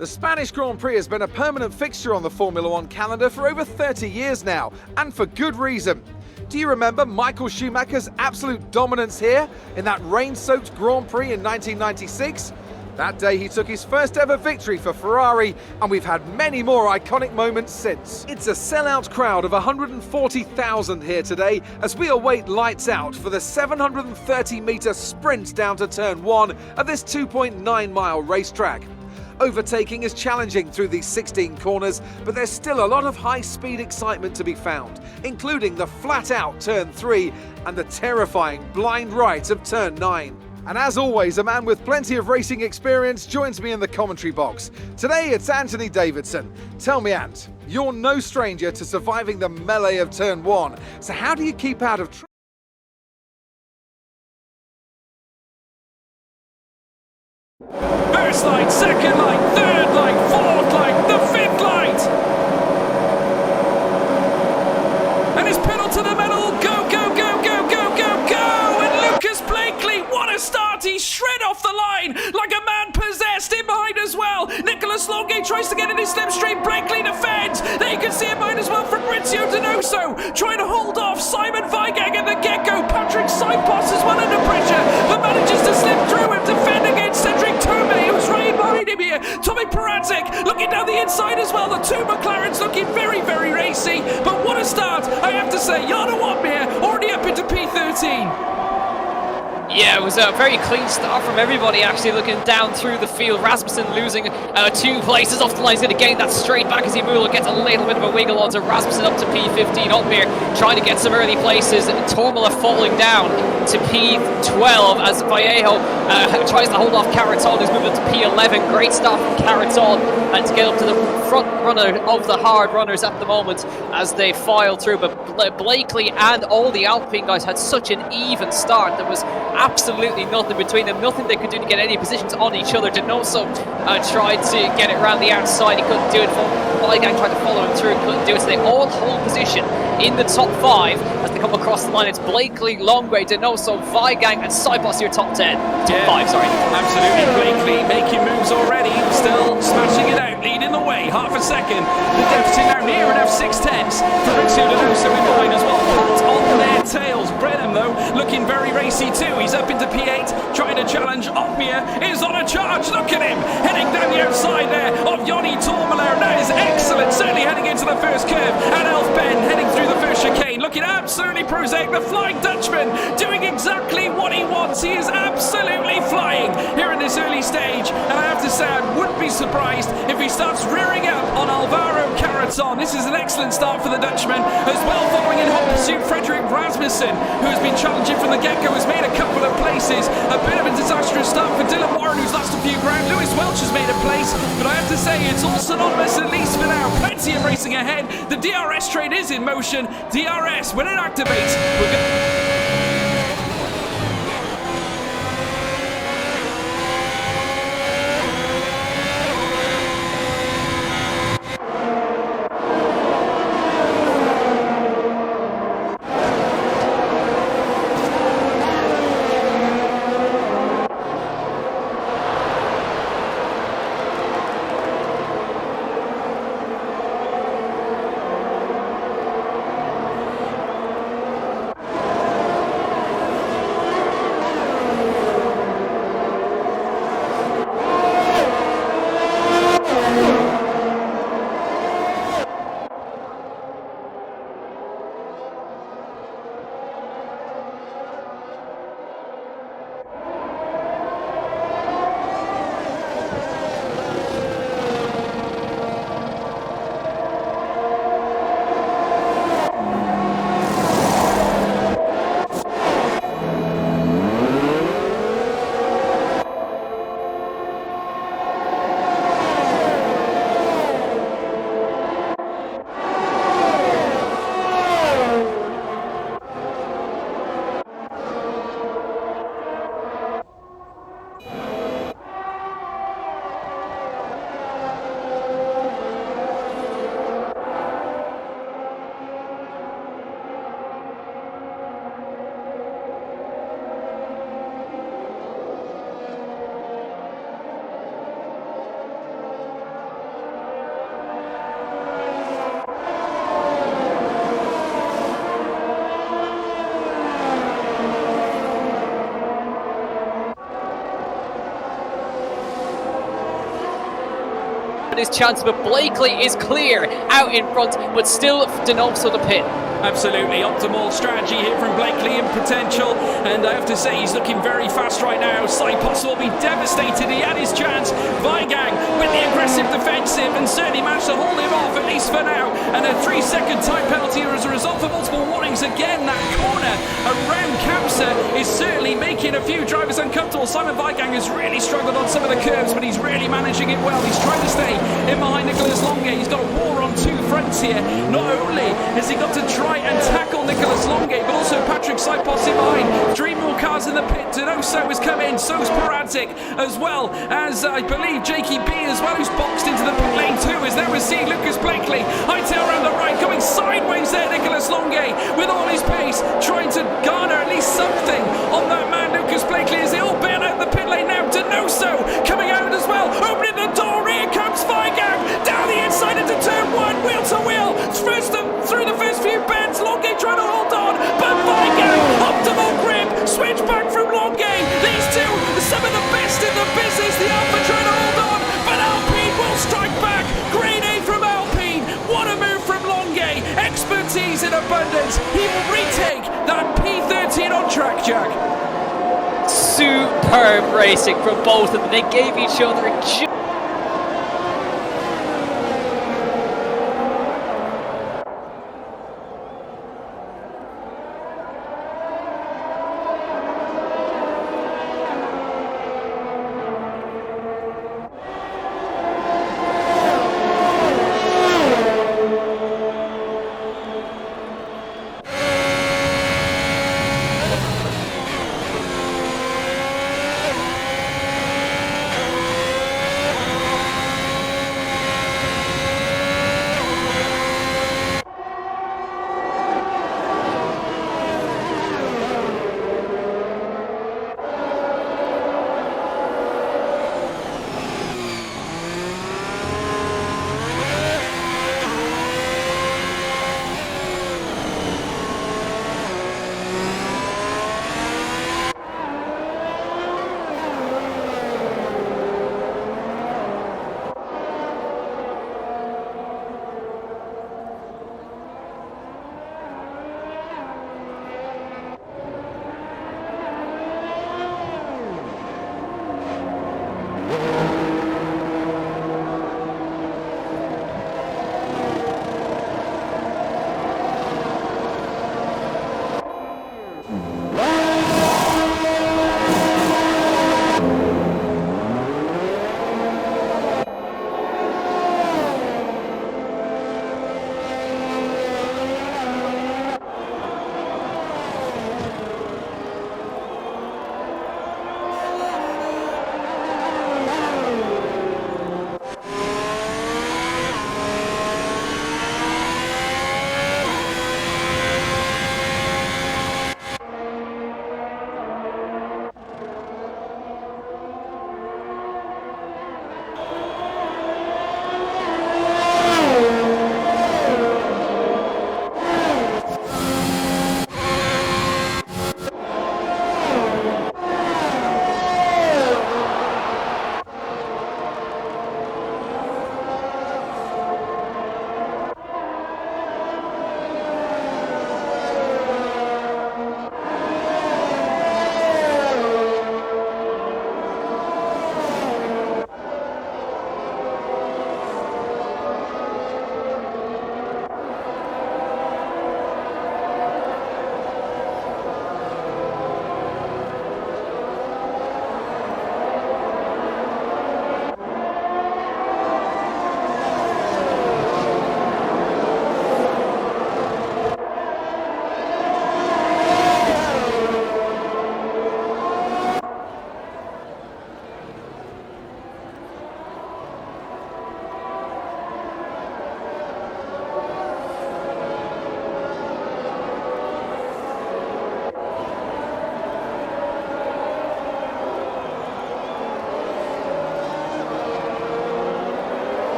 The Spanish Grand Prix has been a permanent fixture on the Formula One calendar for over 30 years now, and for good reason. Do you remember Michael Schumacher's absolute dominance here in that rain-soaked Grand Prix in 1996? That day he took his first ever victory for Ferrari, and we've had many more iconic moments since. It's a sellout crowd of 140,000 here today as we await lights out for the 730-metre sprint down to turn 1 of this 2.9-mile racetrack. Overtaking is challenging through these 16 corners, but there's still a lot of high-speed excitement to be found, including the flat-out turn 3 and the terrifying blind right of turn 9. And as always, a man with plenty of racing experience joins me in the commentary box. Today it's Anthony Davidson. Tell me, Ant, you're no stranger to surviving the melee of turn 1, so how do you keep out of First light, second light, third light, fourth light, the fifth light! And it's pedal to the metal, go, go, go, go, go, go, go! And Lucas Blakely, what a start! He shred off the line like a man possessed, in behind as well. Nicholas Longate tries to get in his slipstream, Blakely defends. There you can see it behind as well, Fabrizio Donoso trying to hold off Simon Weigang at the get-go. Patrick Saipos as well under pressure, but manages to slip through him, defend against Cedric Tourmé, who's right behind him here. Tommy Peradzik looking down the inside as well. The two McLarens looking very, very racy, but what a start, I have to say. Jarno Opmeer already up into P13. Yeah, it was a very clean start from everybody, actually, looking down through the field. Rasmussen losing 2 places off the line. He's going to gain that straight back as Imula gets a little bit of a wiggle onto Rasmussen up to P15. Opmeer trying to get some early places. Tourmala falling down to P12 as Vallejo tries to hold off Caraton, who's moving to P11. Great start from Caraton and to get up to the front runner of the hard runners at the moment as they file through. But Blakely and all the Alpine guys had such an even start. There was absolutely nothing between them, nothing they could do to get any positions on each other. Donoso tried to get it around the outside, he couldn't do it. Weigang tried to follow him through, couldn't do it. So they all hold position in the top 5 as they come across the line. It's Blakely, Longway, Donoso, Weigang and Saipos, your top 10. Top 5, sorry. Absolutely, Blakely making moves already, still smashing it out, leading the way, half a second. The deficit now near enough 6/10. Fabrizio Donoso in behind as well, pat on their tails. Brennan though, looking very racy too. He's up into P8, trying to challenge. Opmeer is on a charge, look at him, heading down the outside there of Joni Tourmala. That is excellent, certainly heading into the first curve. And Elf Ben heading through the first chicane, looking absolutely prosaic. The Flying Dutchman doing exactly what he wants. He is absolutely flying here in this early stage. And I have to say, I wouldn't be surprised if he starts rearing up on Alvaro Caraton. This is an excellent start for the Dutchman. As well, following in hot pursuit, Frederick Rasmussen, who has been challenging from the get-go, has made a couple of places. A bit of a disastrous start for Dylan Warren, who's lost a few ground. Lewis Welch has made a place, but I have to say it's all synonymous, at least for now. Plenty of racing ahead. The DRS train is in motion. DRS, when it activates, we're going. his chances, but Blakely is clear out in front, but still Denoso the pit. Absolutely optimal strategy here from Blakely in potential, and I have to say he's looking very fast right now. Saipos will be devastated. He had his chance. Weigang with the aggressive defensive and certainly managed to hold him off, at least for now. And a 3-second time penalty as a result of multiple warnings. Again, that corner around Kamsa is certainly making a few drivers uncomfortable. Simon Weigang has really struggled on some of the curves, but he's really managing it well. He's trying to stay in behind Nicolas Longuet. He's got a war on two fronts here. Not only has he got to try and tackle Nicolas Longuet, but also Patrick Saipos in behind. 3 more cars in the pit. Denoso has come in, so's Paradzik, as well as I believe Jakey B as well, who's boxed into the pit lane too, as there we see Lucas Blakely. Hightail around the right, going sideways there, Nicolas Longuet, with all his pace, trying to garner at least something on that man, Lucas Blakely, as they all bail out the pit lane now. Denoso coming out as well, opening the door, here comes Weigang, down the inside into turn 1, wheel to wheel, through the first few bends, Longuet trying to hold on, but Weigang, optimal grip, switch back from Longuet, these two, some of the best in the business, the Alpha trying to hold on, but Alpine will strike back, grade A from Alpine, what a move from Longuet, expertise in abundance, he will retake that P13 on track, Jack. Superb racing from both of them. They gave each other